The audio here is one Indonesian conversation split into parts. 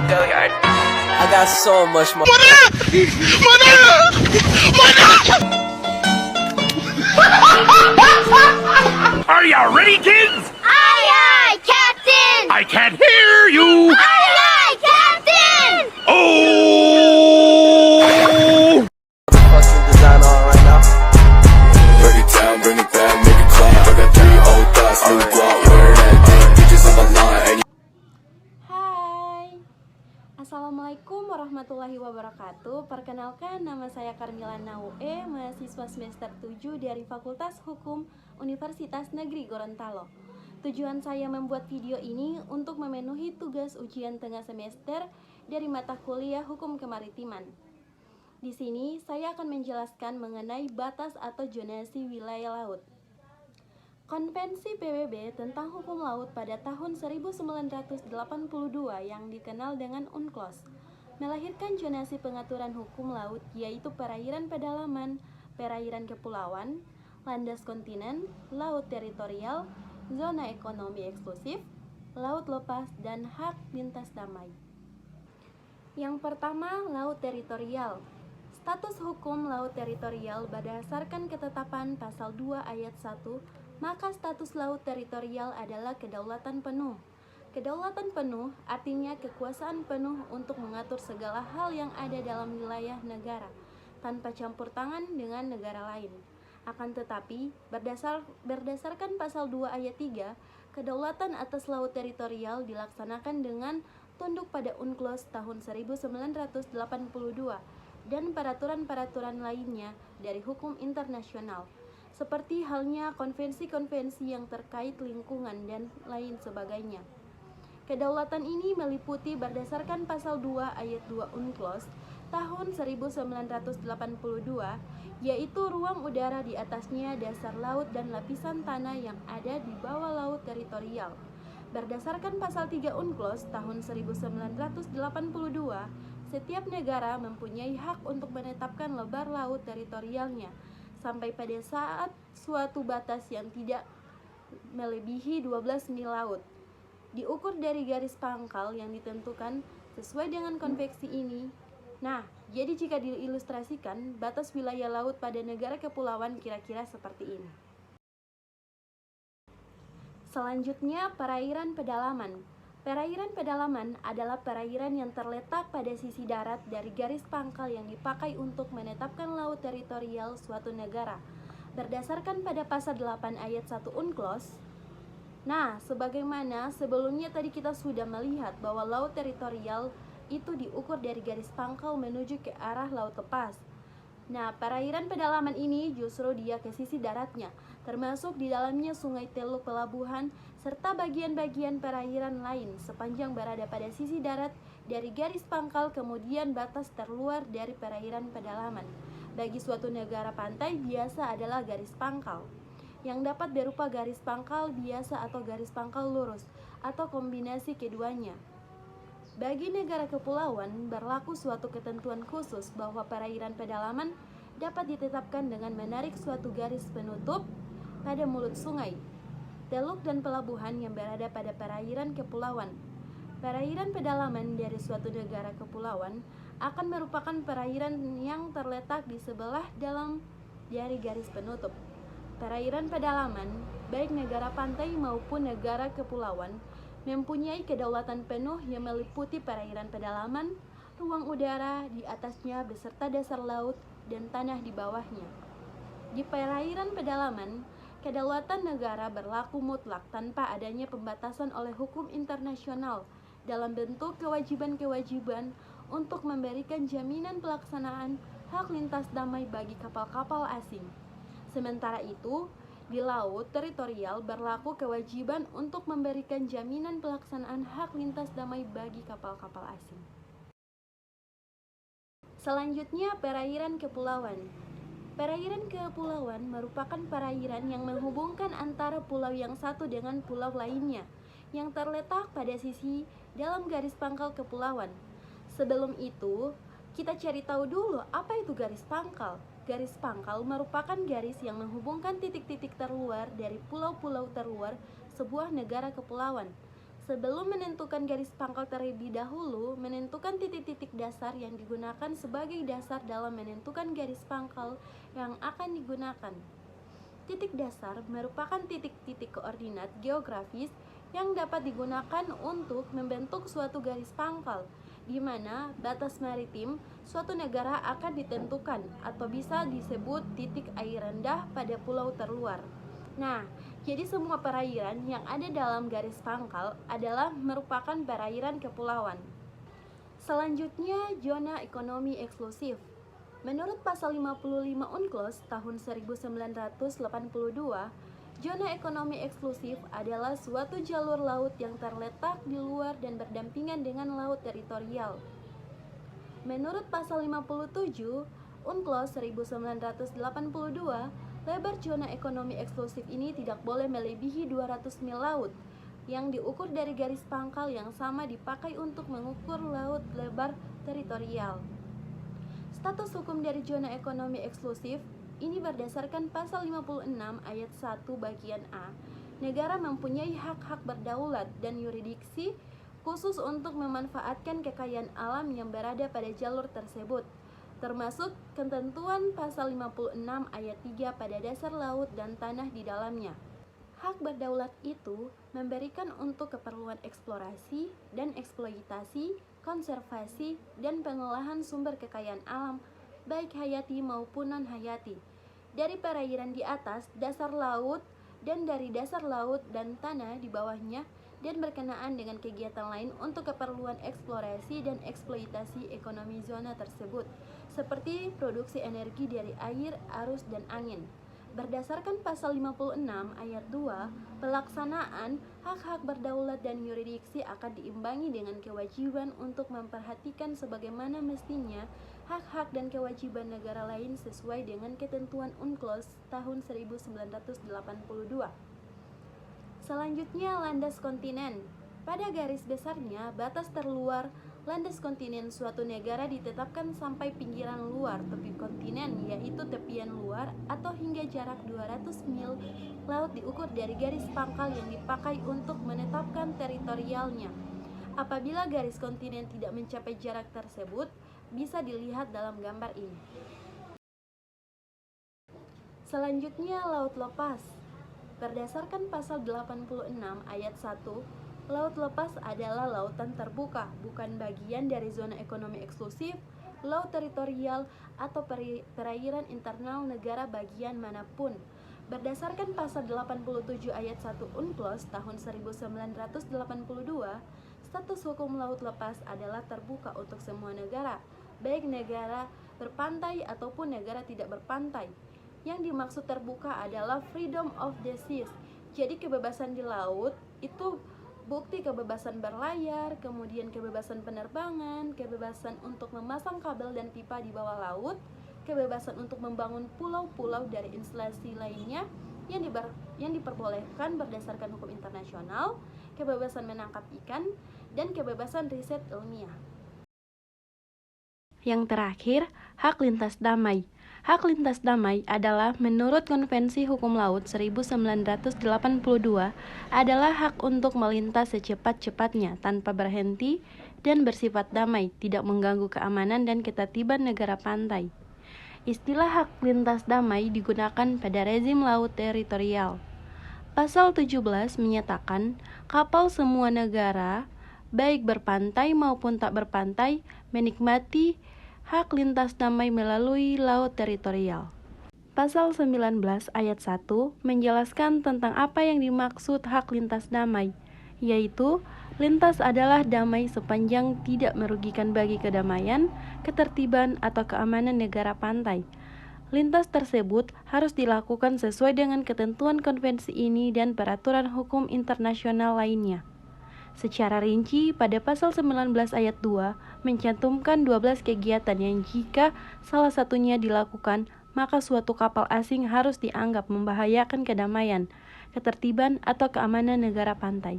I got so much more. Are you ready, kids? Aye, aye, Captain! I can't hear you. Aye, aye, Captain! Oh! Fucking design on right now. Break it down, bring it back, make it clap. I got 3 old thoughts, new guap, where that thing, bitches on my line, and Hai, Assalamualaikum warahmatullahi wabarakatuh. Perkenalkan, nama saya Carmila Naue, mahasiswa semester 7 dari Fakultas Hukum Universitas Negeri Gorontalo. Tujuan saya membuat video ini untuk memenuhi tugas ujian tengah semester dari mata kuliah Hukum Kemaritiman. Di sini saya akan menjelaskan mengenai batas atau zonasi wilayah laut. Konvensi PBB tentang hukum laut pada tahun 1982 yang dikenal dengan UNCLOS melahirkan zonasi pengaturan hukum laut, yaitu perairan pedalaman, perairan kepulauan, landas kontinen, laut teritorial, zona ekonomi eksklusif, laut lepas, dan hak lintas damai. Yang pertama, laut teritorial. Status hukum laut teritorial berdasarkan ketetapan pasal 2 ayat 1, maka status laut teritorial adalah kedaulatan penuh. Kedaulatan penuh artinya kekuasaan penuh untuk mengatur segala hal yang ada dalam wilayah negara, tanpa campur tangan dengan negara lain. Akan tetapi, berdasarkan pasal 2 ayat 3, kedaulatan atas laut teritorial dilaksanakan dengan tunduk pada UNCLOS tahun 1982 dan peraturan-peraturan lainnya dari hukum internasional, seperti halnya konvensi-konvensi yang terkait lingkungan dan lain sebagainya. Kedaulatan ini meliputi berdasarkan pasal 2 ayat 2 UNCLOS tahun 1982, yaitu ruang udara di atasnya, dasar laut, dan lapisan tanah yang ada di bawah laut teritorial. Berdasarkan pasal 3 UNCLOS tahun 1982, setiap negara mempunyai hak untuk menetapkan lebar laut teritorialnya sampai pada saat suatu batas yang tidak melebihi 12 mil laut, diukur dari garis pangkal yang ditentukan sesuai dengan konvensi ini. Nah, jadi jika diilustrasikan, batas wilayah laut pada negara kepulauan kira-kira seperti ini. Selanjutnya, perairan pedalaman. Perairan pedalaman adalah perairan yang terletak pada sisi darat dari garis pangkal yang dipakai untuk menetapkan laut teritorial suatu negara, berdasarkan pada pasal 8 ayat 1 UNCLOS. Nah, sebagaimana sebelumnya tadi kita sudah melihat bahwa laut teritorial itu diukur dari garis pangkal menuju ke arah laut lepas. Nah, perairan pedalaman ini justru dia ke sisi daratnya, termasuk di dalamnya sungai, teluk, pelabuhan, serta bagian-bagian perairan lain sepanjang berada pada sisi darat dari garis pangkal, kemudian batas terluar dari perairan pedalaman. Bagi suatu negara pantai biasa adalah garis pangkal, yang dapat berupa garis pangkal biasa atau garis pangkal lurus, atau kombinasi keduanya. Bagi negara kepulauan, berlaku suatu ketentuan khusus bahwa perairan pedalaman dapat ditetapkan dengan menarik suatu garis penutup pada mulut sungai, teluk, dan pelabuhan yang berada pada perairan kepulauan. Perairan pedalaman dari suatu negara kepulauan akan merupakan perairan yang terletak di sebelah dalam dari garis penutup. Perairan pedalaman, baik negara pantai maupun negara kepulauan, mempunyai kedaulatan penuh yang meliputi perairan pedalaman, ruang udara di atasnya beserta dasar laut dan tanah di bawahnya. Di perairan pedalaman, kedaulatan negara berlaku mutlak tanpa adanya pembatasan oleh hukum internasional dalam bentuk kewajiban-kewajiban untuk memberikan jaminan pelaksanaan hak lintas damai bagi kapal-kapal asing. Sementara itu, di laut teritorial berlaku kewajiban untuk memberikan jaminan pelaksanaan hak lintas damai bagi kapal-kapal asing. Selanjutnya, perairan kepulauan. Perairan kepulauan merupakan perairan yang menghubungkan antara pulau yang satu dengan pulau lainnya, yang terletak pada sisi dalam garis pangkal kepulauan. Sebelum itu, kita cari tahu dulu apa itu garis pangkal. Garis pangkal merupakan garis yang menghubungkan titik-titik terluar dari pulau-pulau terluar sebuah negara kepulauan. Sebelum menentukan garis pangkal terlebih dahulu, menentukan titik-titik dasar yang digunakan sebagai dasar dalam menentukan garis pangkal yang akan digunakan. Titik dasar merupakan titik-titik koordinat geografis yang dapat digunakan untuk membentuk suatu garis pangkal, di mana batas maritim suatu negara akan ditentukan atau bisa disebut titik air rendah pada pulau terluar. Nah, jadi semua perairan yang ada dalam garis pangkal adalah merupakan perairan kepulauan. Selanjutnya, zona ekonomi eksklusif. Menurut pasal 55 UNCLOS tahun 1982, zona ekonomi eksklusif adalah suatu jalur laut yang terletak di luar dan berdampingan dengan laut teritorial. Menurut pasal 57 UNCLOS 1982, lebar zona ekonomi eksklusif ini tidak boleh melebihi 200 mil laut, yang diukur dari garis pangkal yang sama dipakai untuk mengukur laut lebar teritorial. Status hukum dari zona ekonomi eksklusif ini berdasarkan pasal 56 ayat 1 bagian A. Negara mempunyai hak-hak berdaulat dan yurisdiksi khusus untuk memanfaatkan kekayaan alam yang berada pada jalur tersebut, termasuk ketentuan pasal 56 ayat 3 pada dasar laut dan tanah di dalamnya. Hak berdaulat itu memberikan untuk keperluan eksplorasi dan eksploitasi, konservasi, dan pengolahan sumber kekayaan alam, baik hayati maupun non-hayati, dari perairan di atas dasar laut dan dari dasar laut dan tanah di bawahnya, dan berkenaan dengan kegiatan lain untuk keperluan eksplorasi dan eksploitasi ekonomi zona tersebut, seperti produksi energi dari air, arus, dan angin. Berdasarkan pasal 56 ayat 2, pelaksanaan hak-hak berdaulat dan yurisdiksi akan diimbangi dengan kewajiban untuk memperhatikan sebagaimana mestinya hak-hak dan kewajiban negara lain sesuai dengan ketentuan UNCLOS tahun 1982. Selanjutnya, landas kontinen. Pada garis besarnya, batas terluar landas kontinen suatu negara ditetapkan sampai pinggiran luar tepi kontinen, yaitu tepian luar atau hingga jarak 200 mil laut diukur dari garis pangkal yang dipakai untuk menetapkan teritorialnya. Apabila garis kontinen tidak mencapai jarak tersebut, bisa dilihat dalam gambar ini. Selanjutnya, laut lepas. Berdasarkan pasal 86 ayat 1, laut lepas adalah lautan terbuka, bukan bagian dari zona ekonomi eksklusif, laut teritorial, atau perairan internal negara bagian manapun. Berdasarkan pasal 87 ayat 1 UNCLOS tahun 1982, status hukum laut lepas adalah terbuka untuk semua negara, baik negara berpantai ataupun negara tidak berpantai. Yang dimaksud terbuka adalah freedom of the seas. Jadi kebebasan di laut itu bukti kebebasan berlayar, kemudian kebebasan penerbangan, kebebasan untuk memasang kabel dan pipa di bawah laut, kebebasan untuk membangun pulau-pulau dari instalasi lainnya yang diperbolehkan berdasarkan hukum internasional, kebebasan menangkap ikan, dan kebebasan riset ilmiah. Yang terakhir, hak lintas damai. Hak lintas damai adalah menurut Konvensi Hukum Laut 1982 adalah hak untuk melintas secepat-cepatnya tanpa berhenti dan bersifat damai, tidak mengganggu keamanan dan ketertiban negara pantai. Istilah hak lintas damai digunakan pada rezim laut teritorial. Pasal 17 menyatakan kapal semua negara, baik berpantai maupun tak berpantai, menikmati hak lintas damai melalui laut teritorial. Pasal 19 ayat 1 menjelaskan tentang apa yang dimaksud hak lintas damai, yaitu lintas adalah damai sepanjang tidak merugikan bagi kedamaian, ketertiban, atau keamanan negara pantai. Lintas tersebut harus dilakukan sesuai dengan ketentuan konvensi ini dan peraturan hukum internasional lainnya. Secara rinci, pada pasal 19 ayat 2 mencantumkan 12 kegiatan yang jika salah satunya dilakukan, maka suatu kapal asing harus dianggap membahayakan kedamaian, ketertiban, atau keamanan negara pantai.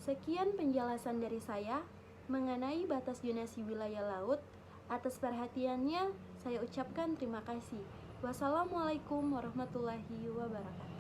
Sekian penjelasan dari saya mengenai batas zonasi wilayah laut. Atas perhatiannya, saya ucapkan terima kasih. Wassalamualaikum warahmatullahi wabarakatuh.